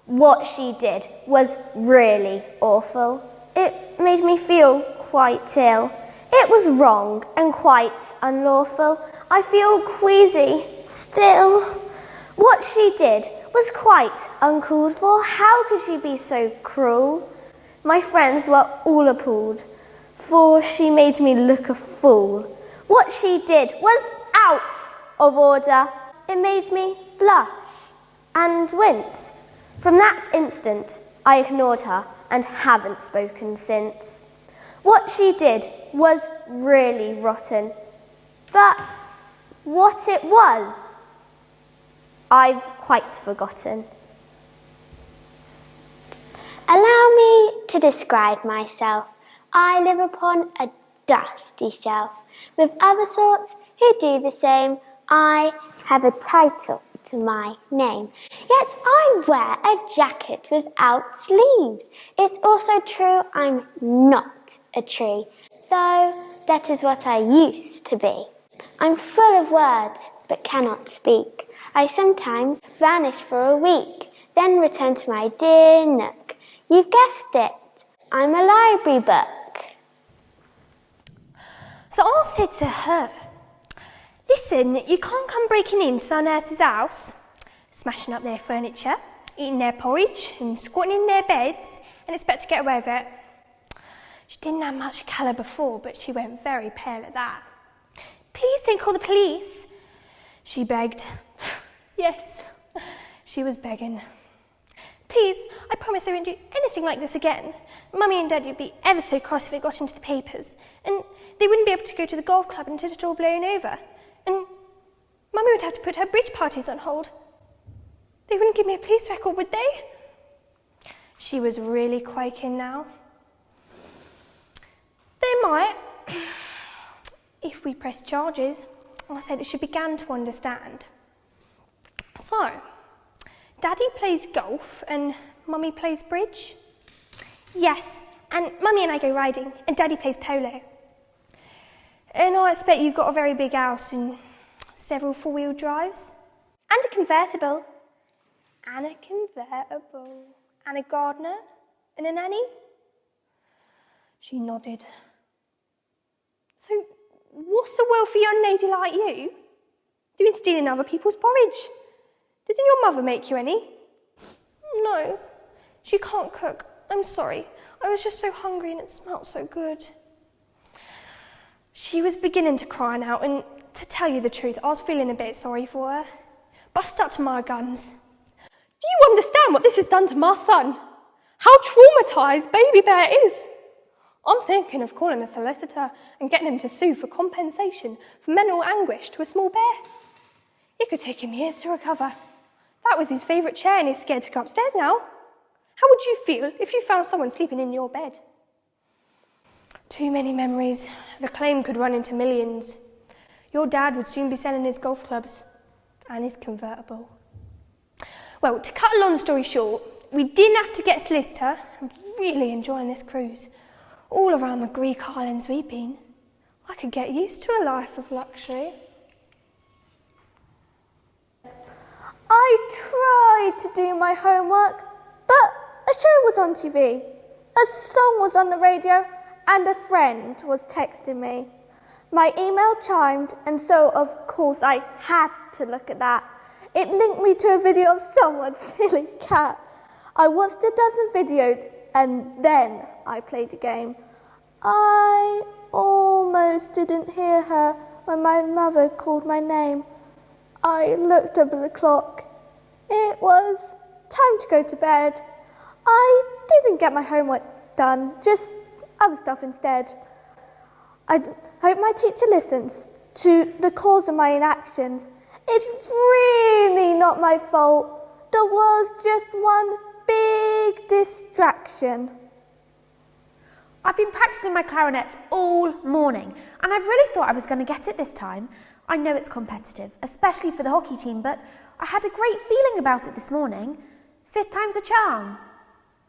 What she did was really awful. It made me feel quite ill. It was wrong and quite unlawful. I feel queasy still. What she did was quite uncalled for. How could she be so cruel? My friends were all appalled, for she made me look a fool. What she did was out of order. It made me blush and wince. From that instant, I ignored her and haven't spoken since. What she did was really rotten, but what it was, I've quite forgotten. Allow me to describe myself. I live upon a dusty shelf, with other sorts who do the same. I have a title to my name, yet I wear a jacket without sleeves. It's also true I'm not a tree, though that is what I used to be. I'm full of words, but cannot speak. I sometimes vanish for a week, then return to my dear nook. You've guessed it, I'm a library book. So I said to her, listen, you can't come breaking into our nurse's house, smashing up their furniture, eating their porridge and squatting in their beds and expect to get away with it. She didn't have much colour before, but she went very pale at that. Please don't call the police, she begged. Yes, she was begging. Please, I promise I won't do anything like this again. Mummy and Daddy would be ever so cross if it got into the papers, and they wouldn't be able to go to the golf club until it all blown over. And Mummy would have to put her bridge parties on hold. They wouldn't give me a police record, would they? She was really quaking now. They might, if we press charges. I said that she began to understand. So, Daddy plays golf and Mummy plays bridge? Yes, and Mummy and I go riding and Daddy plays polo. And I expect you've got a very big house and several four-wheel drives. And a convertible. And a convertible. And a gardener. And a nanny. She nodded. So, what's a wealthy young lady like you doing stealing other people's porridge? Doesn't your mother make you any? No, she can't cook. I'm sorry. I was just so hungry and it smelt so good. She was beginning to cry now, and to tell you the truth, I was feeling a bit sorry for her. But I stuck to my guns. Do you understand what this has done to my son? How traumatised Baby Bear is? I'm thinking of calling a solicitor and getting him to sue for compensation for mental anguish to a small bear. It could take him years to recover. That was his favourite chair and he's scared to go upstairs now. How would you feel if you found someone sleeping in your bed? Too many memories. The claim could run into millions. Your dad would soon be selling his golf clubs and his convertible. Well, to cut a long story short, we didn't have to get a solicitor. I'm really enjoying this cruise. All around the Greek islands we've been. I could get used to a life of luxury. I tried to do my homework, but a show was on TV, a song was on the radio, and a friend was texting me. My email chimed, and so of course I had to look at that. It linked me to a video of someone's silly cat. I watched a dozen videos, and then I played a game. I almost didn't hear her when my mother called my name. I looked up at the clock. It was time to go to bed. I didn't get my homework done, just other stuff instead. I hope my teacher listens to the cause of my inactions. It's really not my fault. There was just one big distraction. I've been practicing my clarinet all morning, and I've really thought I was going to get it this time. I know it's competitive, especially for the hockey team, but I had a great feeling about it this morning. 5th time's a charm,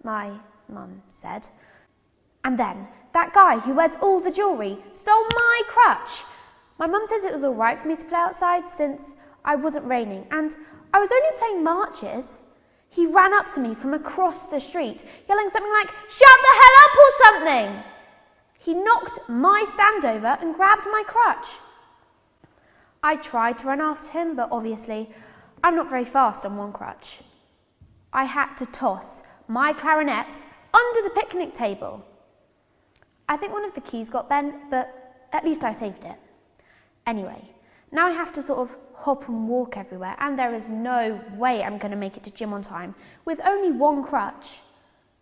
my mum said. And then that guy who wears all the jewellery stole my crutch. My mum says it was all right for me to play outside since I wasn't raining, and I was only playing marches. He ran up to me from across the street, yelling something like, "Shut the hell up" or something. He knocked my stand over and grabbed my crutch. I tried to run after him, but obviously I'm not very fast on one crutch. I had to toss my clarinet under the picnic table. I think one of the keys got bent, but at least I saved it. Anyway, now I have to sort of hop and walk everywhere, and there is no way I'm going to make it to gym on time with only one crutch.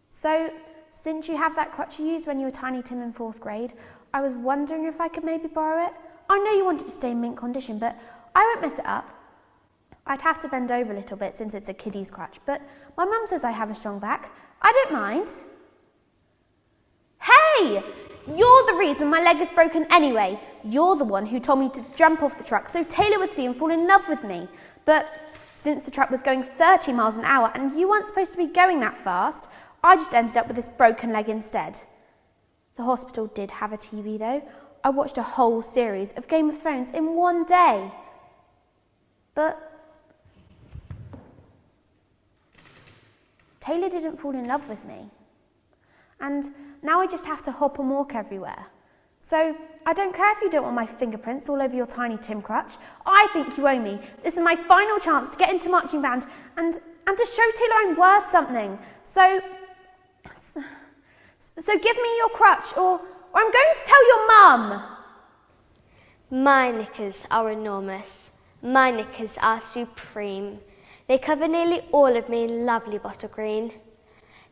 So, since you have that crutch you used when you were Tiny Tim in 4th grade, I was wondering if I could maybe borrow it. I know you want it to stay in mint condition, but I won't mess it up. I'd have to bend over a little bit since it's a kiddie's crutch, but my mum says I have a strong back. I don't mind. Hey! You're the reason my leg is broken anyway. You're the one who told me to jump off the truck so Taylor would see and fall in love with me. But since the truck was going 30 miles an hour and you weren't supposed to be going that fast, I just ended up with this broken leg instead. The hospital did have a TV though. I watched a whole series of Game of Thrones in one day. But Taylor didn't fall in love with me. And now I just have to hop and walk everywhere. So I don't care if you don't want my fingerprints all over your Tiny Tim crutch. I think you owe me. This is my final chance to get into marching band and to show Taylor I'm worth something. So give me your crutch or I'm going to tell your mum. My knickers are enormous. My knickers are supreme. They cover nearly all of me in lovely bottle green.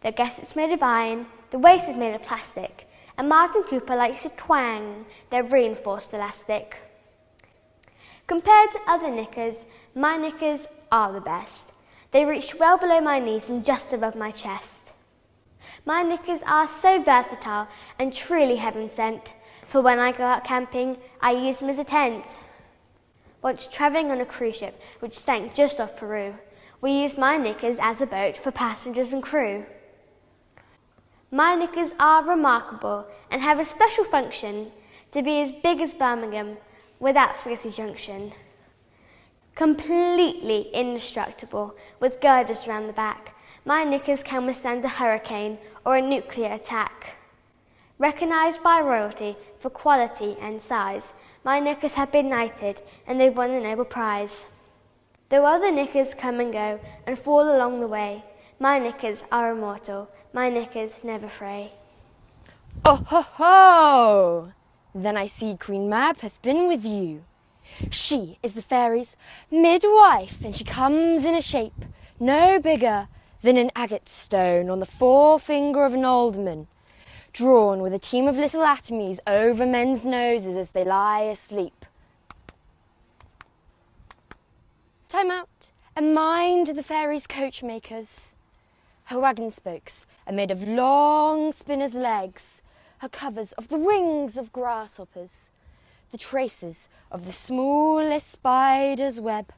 The gasset's made of iron, the waist is made of plastic, and Martin Cooper likes to twang their reinforced elastic. Compared to other knickers, my knickers are the best. They reach well below my knees and just above my chest. My knickers are so versatile and truly heaven sent, for when I go out camping, I use them as a tent. Once travelling on a cruise ship which sank just off Peru, we used my knickers as a boat for passengers and crew. My knickers are remarkable and have a special function to be as big as Birmingham without Spaghetti Junction. Completely indestructible with girders around the back, my knickers can withstand a hurricane or a nuclear attack. Recognised by royalty for quality and size, my knickers have been knighted and they've won the Nobel Prize. Though other knickers come and go and fall along the way, my knickers are immortal, my knickers never fray. Oh ho ho! Then I see Queen Mab hath been with you. She is the fairies' midwife, and she comes in a shape no bigger than an agate stone on the forefinger of an alderman, drawn with a team of little atomies over men's noses as they lie asleep. Time out, and mind the fairies' coachmakers. Her waggon spokes are made of long spinner's legs, her covers of the wings of grasshoppers, the traces of the smallest spider's web,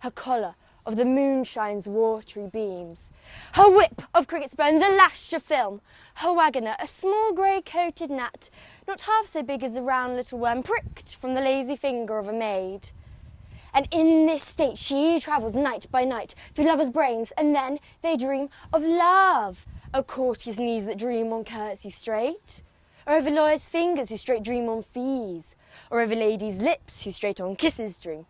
her collar of the moonshine's watery beams, her whip of cricket's bone, the lash of film, her waggoner a small grey-coated gnat, not half so big as a round little worm pricked from the lazy finger of a maid. And in this state she travels night by night through lovers' brains, and then they dream of love. O courtiers' knees that dream on curtsy straight, or over lawyers' fingers who straight dream on fees, or over ladies' lips who straight on kisses dream,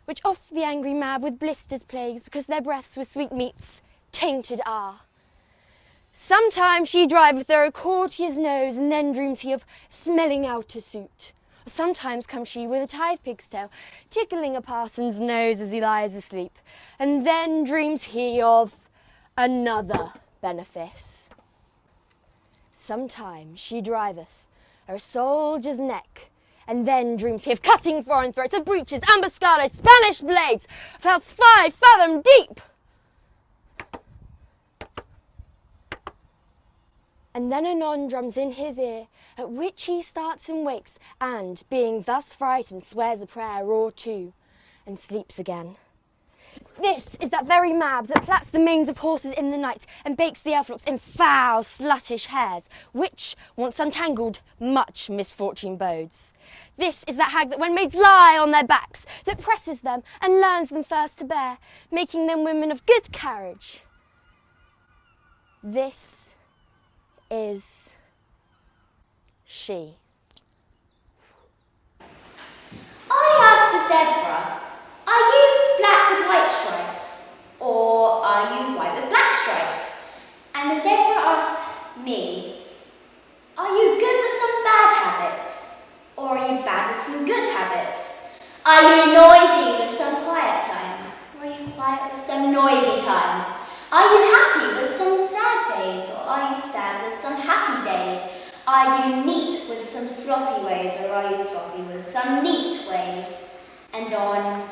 which oft the angry Mab with blisters plagues, because their breaths with sweetmeats tainted are. Sometimes she driveth o'er a courtier's nose, and then dreams he of smelling out a suit. Sometimes comes she with a tithe pig's tail, tickling a parson's nose as he lies asleep, and then dreams he of another benefice. Sometimes she driveth o'er a soldier's neck, and then dreams he of cutting foreign throats, of breeches, ambuscados, Spanish blades, fell 5 fathom deep. And then anon drums in his ear, at which he starts and wakes, and, being thus frightened, swears a prayer or two, and sleeps again. This is that very Mab that plats the manes of horses in the night, and bakes the elf locks in foul, sluttish hairs, which, once untangled, much misfortune bodes. This is that hag that when maids lie on their backs, that presses them, and learns them first to bear, making them women of good carriage, This is she. I asked the zebra, are you black with white stripes? Or are you white with black stripes? And the zebra asked me, are you good with some bad habits? Or are you bad with some good habits? Are you noisy with some quiet times? Or are you quiet with some noisy times? Are you happy with some sad days? Or are you sad with some happy days? Are you neat with some sloppy ways? Or are you sloppy with some neat ways? And on,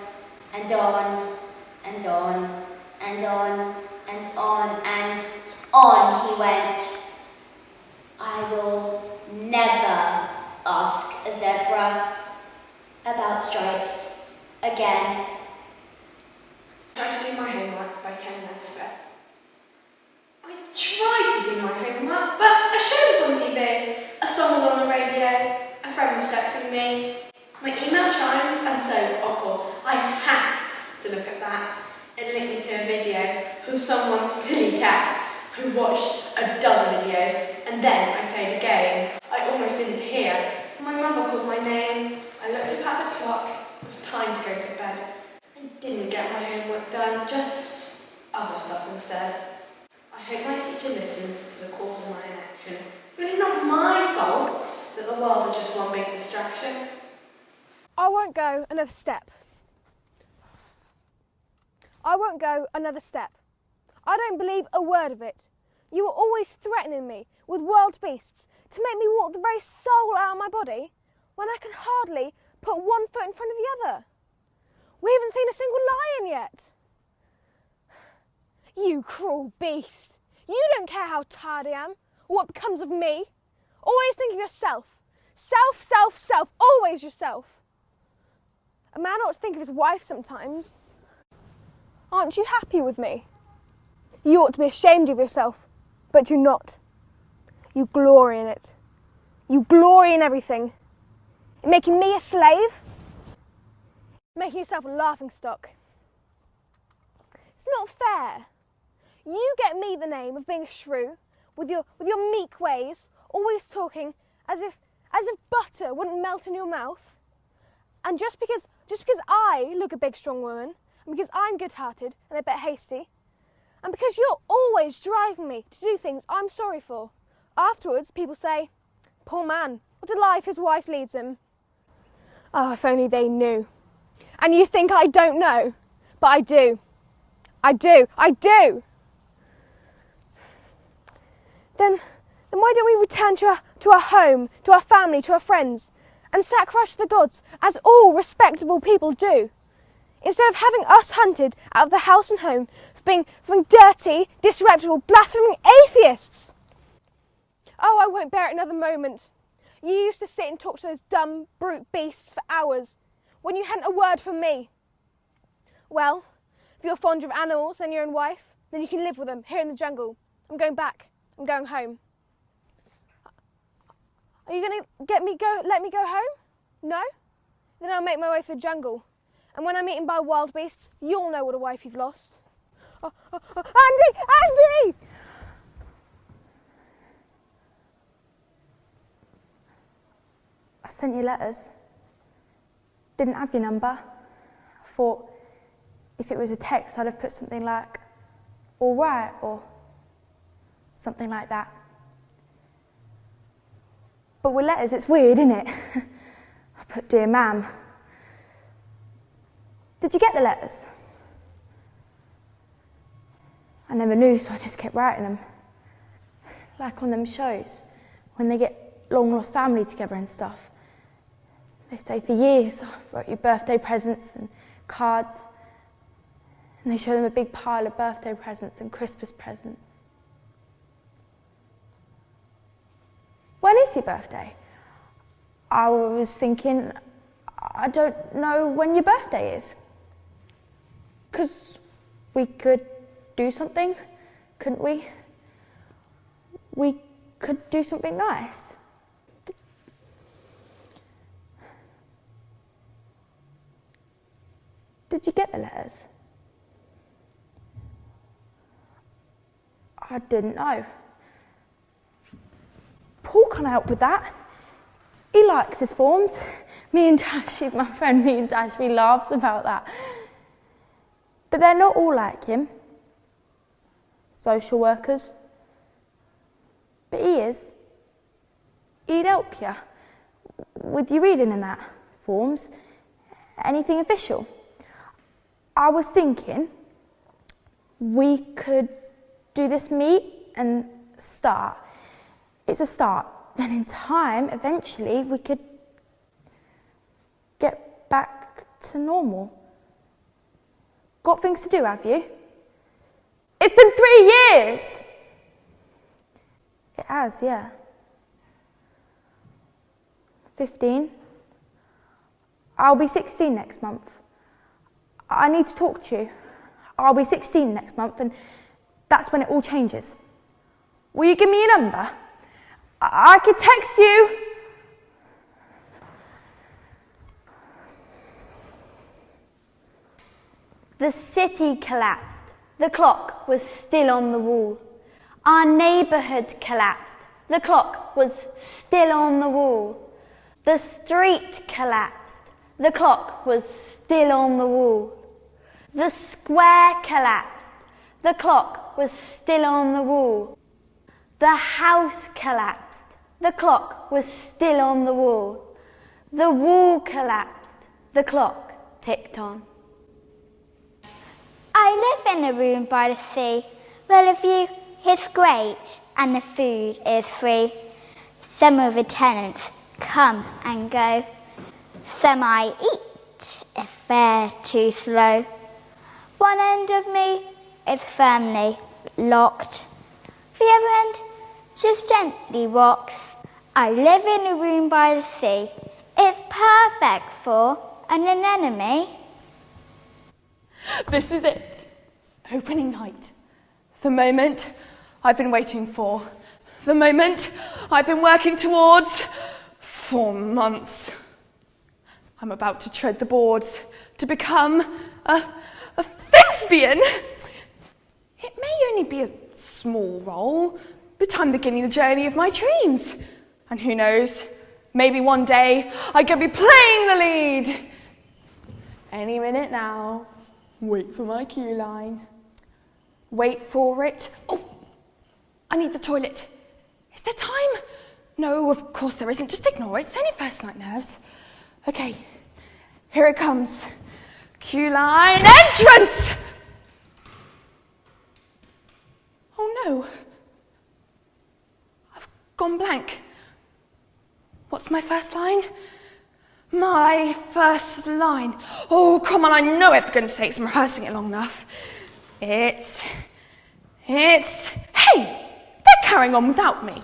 and on, and on, and on, and on, and on he went. I will never ask a zebra about stripes again. I tried to do my homework by Ken Nesbitt. I tried to do my homework, but a show was on TV, a song was on the radio, a friend was texting me, my email chimed, and so, of course, I had to look at that. It linked me to a video of someone's silly cat who watched a dozen videos, and then I played a game I almost didn't hear. My mother called my name, I looked up at the clock, it was time to go to bed. I didn't get my homework done, just other stuff instead. I hope my teacher listens to the calls of my inaction. It's really not my fault that the world is just one big distraction. I won't go another step. I won't go another step. I don't believe a word of it. You were always threatening me with wild beasts to make me walk the very soul out of my body when I can hardly put one foot in front of the other. We haven't seen a single lion yet. You cruel beast. You don't care how tired I am or what becomes of me. Always think of yourself. Self, self, self. Always yourself. A man ought to think of his wife sometimes. Aren't you happy with me? You ought to be ashamed of yourself, but you're not. You glory in it. You glory in everything. In making me a slave, making yourself a laughingstock. It's not fair. You get me the name of being a shrew, with your meek ways, always talking as if butter wouldn't melt in your mouth. And just because I look a big strong woman, and because I'm good-hearted and a bit hasty, and because you're always driving me to do things I'm sorry for, afterwards people say, poor man, what a life his wife leads him. Oh, if only they knew. And you think I don't know, but I do. I do. I do. Then why don't we return to our home, to our family, to our friends, and sacrifice the gods as all respectable people do, instead of having us hunted out of the house and home for being dirty, disreputable, blaspheming atheists? Oh, I won't bear it another moment. You used to sit and talk to those dumb, brute beasts for hours, when you hadn't a word from me. Well, if you're fond of animals and your own wife, then you can live with them here in the jungle. I'm going back. I'm going home. Are you going to let me go home? No? Then I'll make my way through the jungle. And when I'm eaten by wild beasts, you'll know what a wife you've lost. Andy! Andy! I sent you letters. Didn't have your number. I thought if it was a text, I'd have put something like, all right, or something like that. But with letters, it's weird, isn't it? I put, dear ma'am. Did you get the letters? I never knew, so I just kept writing them. Like on them shows, when they get long lost family together and stuff. They say for years, I wrote you birthday presents and cards. And they show them a big pile of birthday presents and Christmas presents. When is your birthday? I was thinking, I don't know when your birthday is. 'Cause we could do something, couldn't we? We could do something nice. Did you get the letters? I didn't know. Paul can't help with that. He likes his forms. Me and Dash, she's my friend, me and Dash, we laughs about that. But they're not all like him. Social workers. But he is. He'd help you with your reading and that, forms, anything official. I was thinking we could do this meet and start. It's a start. Then in time, eventually, we could get back to normal. Got things to do, have you? It's been 3 years! It has, yeah. 15. I'll be 16 next month. I need to talk to you. I'll be 16 next month, and that's when it all changes. Will you give me your number? I could text you. The city collapsed. The clock was still on the wall. Our neighbourhood collapsed. The clock was still on the wall. The street collapsed. The clock was still on the wall. The square collapsed. The clock was still on the wall. The house collapsed. The clock was still on the wall. The wall collapsed. The clock ticked on. I live in a room by the sea, where the view is great and the food is free. Some of the tenants come and go. Some I eat if they're too slow. One end of me is firmly locked. The other end just gently rocks. I live in a room by the sea. It's perfect for an anemone. This is it. Opening night. The moment I've been waiting for. The moment I've been working towards for months. I'm about to tread the boards to become a thespian. It may only be a small role, but I'm beginning the journey of my dreams. And who knows, maybe one day I could be playing the lead. Any minute now. Wait for my cue line. Wait for it. Oh, I need the toilet. Is there time? No, of course there isn't. Just ignore it. It's only first night nerves. Okay, here it comes. Cue line entrance! Oh no. I've gone blank. What's my first line? My first line. Oh, come on, I know it, for goodness sakes, I'm rehearsing it long enough. It's, hey, they're carrying on without me.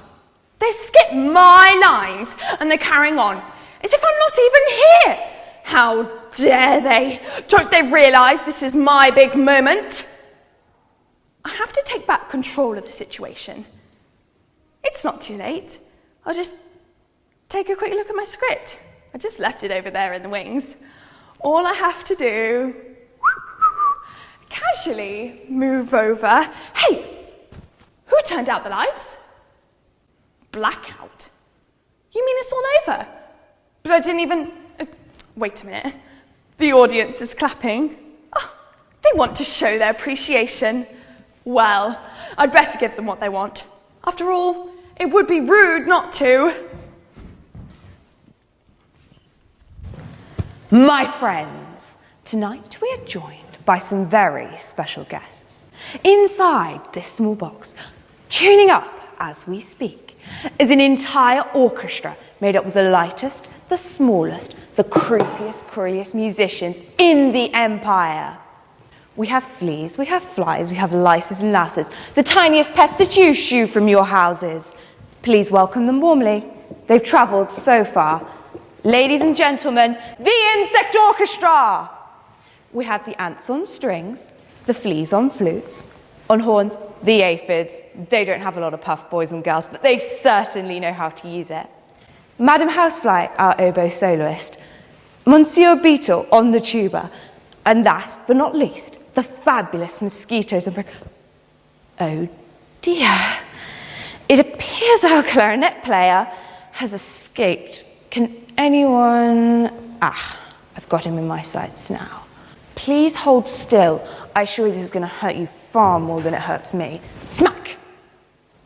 They've skipped my lines and they're carrying on as if I'm not even here. How dare they? Don't they realise this is my big moment? I have to take back control of the situation. It's not too late. I'll just take a quick look at my script. I just left it over there in the wings. All I have to do, casually move over. Hey, who turned out the lights? Blackout. You mean it's all over? But I didn't even, wait a minute. The audience is clapping. Oh, they want to show their appreciation. Well, I'd better give them what they want. After all, it would be rude not to. My friends, tonight we are joined by some very special guests. Inside this small box, tuning up as we speak, is an entire orchestra made up of the lightest, the smallest, the creepiest, cruelest musicians in the empire. We have fleas, we have flies, we have lices and lasses, the tiniest pests that you shoo from your houses. Please welcome them warmly. They've travelled so far. Ladies and gentlemen, the Insect Orchestra! We have the ants on strings, the fleas on flutes, on horns, the aphids. They don't have a lot of puff, boys and girls, but they certainly know how to use it. Madam Housefly, our oboe soloist, Monsieur Beetle on the tuba, and last but not least, the fabulous mosquitoes and oh dear. It appears our clarinet player has escaped. Can anyone... I've got him in my sights now. Please hold still. I assure you this is going to hurt you far more than it hurts me. Smack!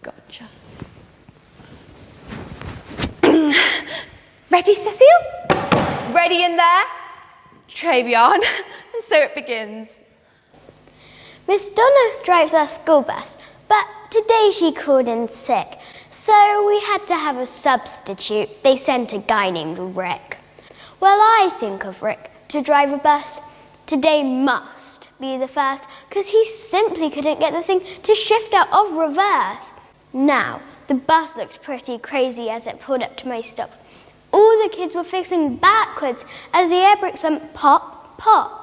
Gotcha. Ready, Cecile? Ready in there? Trebion. And so it begins. Miss Donna drives our school bus, but today she called in sick, so we had to have a substitute. They sent a guy named Rick. Well, I think of Rick to drive a bus. Today must be the first, because he simply couldn't get the thing to shift out of reverse. Now, the bus looked pretty crazy as it pulled up to my stop. All the kids were facing backwards as the air brakes went pop, pop.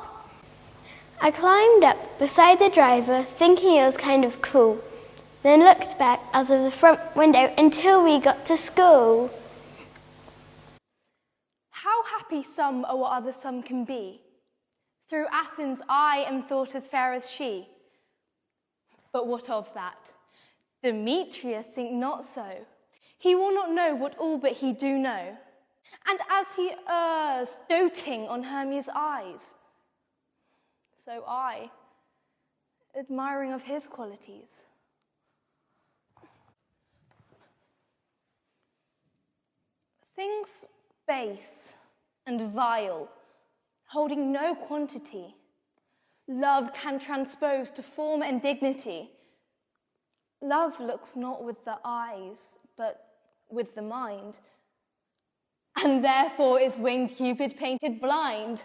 I climbed up beside the driver, thinking it was kind of cool, then looked back out of the front window until we got to school. How happy some or what other some can be. Through Athens I am thought as fair as she. But what of that? Demetrius think not so. He will not know what all but he do know. And as he errs, doting on Hermia's eyes, so I, admiring of his qualities. Things base and vile, holding no quantity, love can transpose to form and dignity. Love looks not with the eyes, but with the mind, and therefore is winged Cupid painted blind.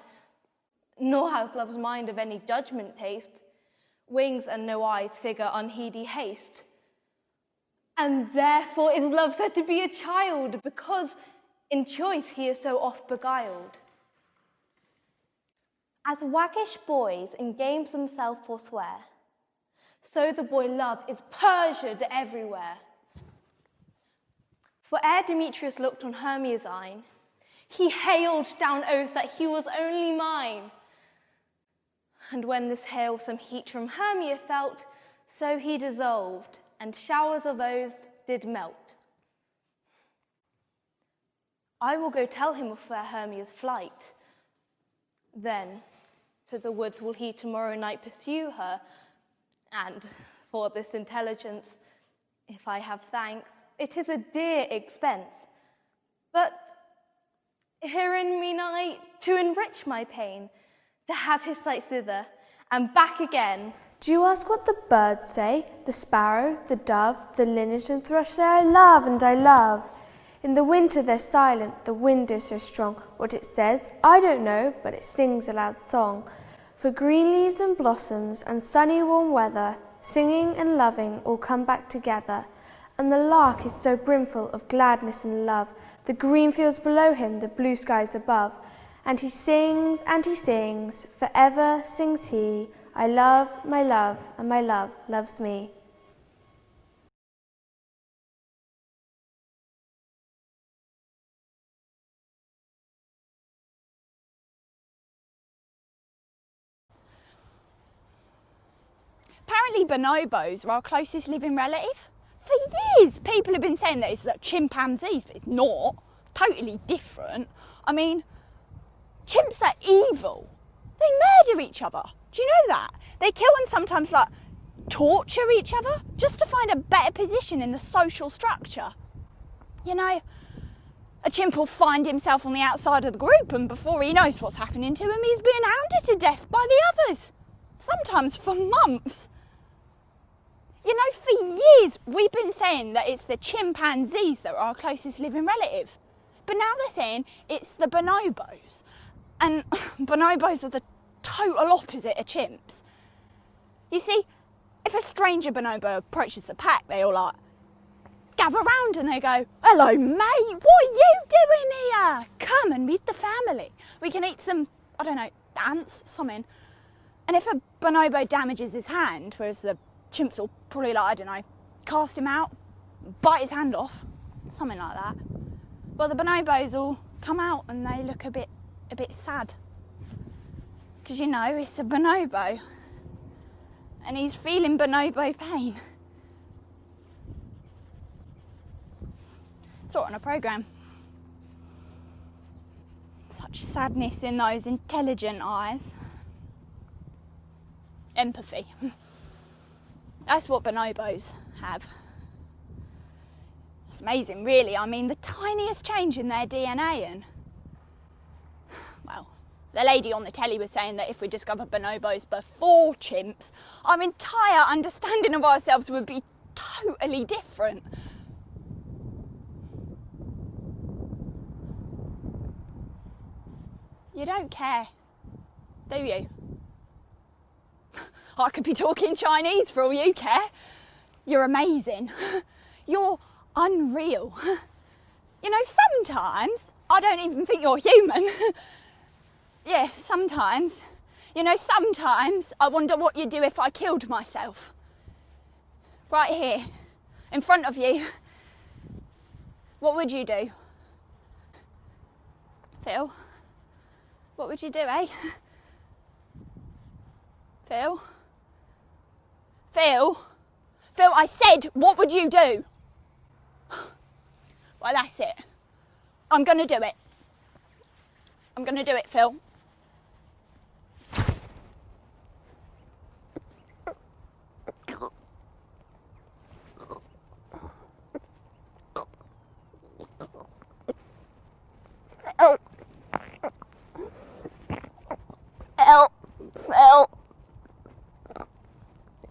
Nor hath love's mind of any judgment taste, wings and no eyes figure unheedy haste. And therefore is love said to be a child, because in choice he is so oft beguiled. As waggish boys in games themselves forswear, so the boy love is perjured everywhere. For ere Demetrius looked on Hermia's eyne, he hailed down oaths that he was only mine. And when this hail some heat from Hermia felt, so he dissolved, and showers of oaths did melt. I will go tell him of fair Hermia's flight. Then to the woods will he tomorrow night pursue her, and for this intelligence, if I have thanks, it is a dear expense. But herein mean I to enrich my pain, to have his sight thither, and back again. Do you ask what the birds say? The sparrow, the dove, the linnet and thrush say, I love and I love. In the winter they're silent, the wind is so strong. What it says, I don't know, but it sings a loud song. For green leaves and blossoms and sunny warm weather, singing and loving all come back together. And the lark is so brimful of gladness and love, the green fields below him, the blue skies above. And he sings, forever sings he, I love, and my love loves me. Apparently bonobos are our closest living relative. For years, people have been saying that it's like chimpanzees, but it's not. Totally different. I mean, chimps are evil. They murder each other. Do you know that? They kill and sometimes like torture each other just to find a better position in the social structure. You know, a chimp will find himself on the outside of the group, and before he knows what's happening to him, he's being hounded to death by the others. Sometimes for months. You know, for years we've been saying that it's the chimpanzees that are our closest living relative. But now they're saying it's the bonobos. And bonobos are the total opposite of chimps. You see, if a stranger bonobo approaches the pack, they all like gather round and they go, hello mate, what are you doing here? Come and meet the family. We can eat some, I don't know, ants, something. And if a bonobo damages his hand, whereas the chimps will probably like, I don't know, cast him out, bite his hand off, something like that. Well, the bonobos will come out and they look a bit sad. Because, you know, it's a bonobo. And he's feeling bonobo pain. Saw it on a programme. Such sadness in those intelligent eyes. Empathy. That's what bonobos have. It's amazing, really. I mean, the tiniest change in their DNA and... Well, the lady on the telly was saying that if we discovered bonobos before chimps, our entire understanding of ourselves would be totally different. You don't care, do you? I could be talking Chinese for all you care. You're amazing. You're unreal. You know, sometimes I don't even think you're human. Yeah, sometimes. You know, sometimes I wonder what you'd do if I killed myself. Right here, in front of you. What would you do? Phil? What would you do, eh? Phil? Phil? Phil, I said, what would you do? Well, that's it. I'm going to do it. I'm going to do it, Phil. Phil.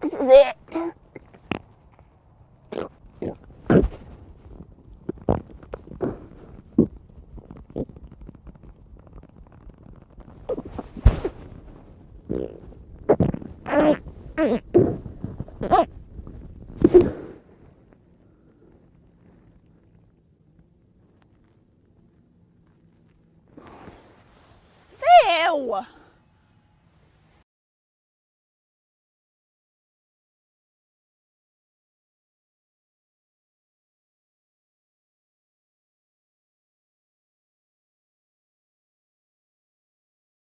This is it. Phil!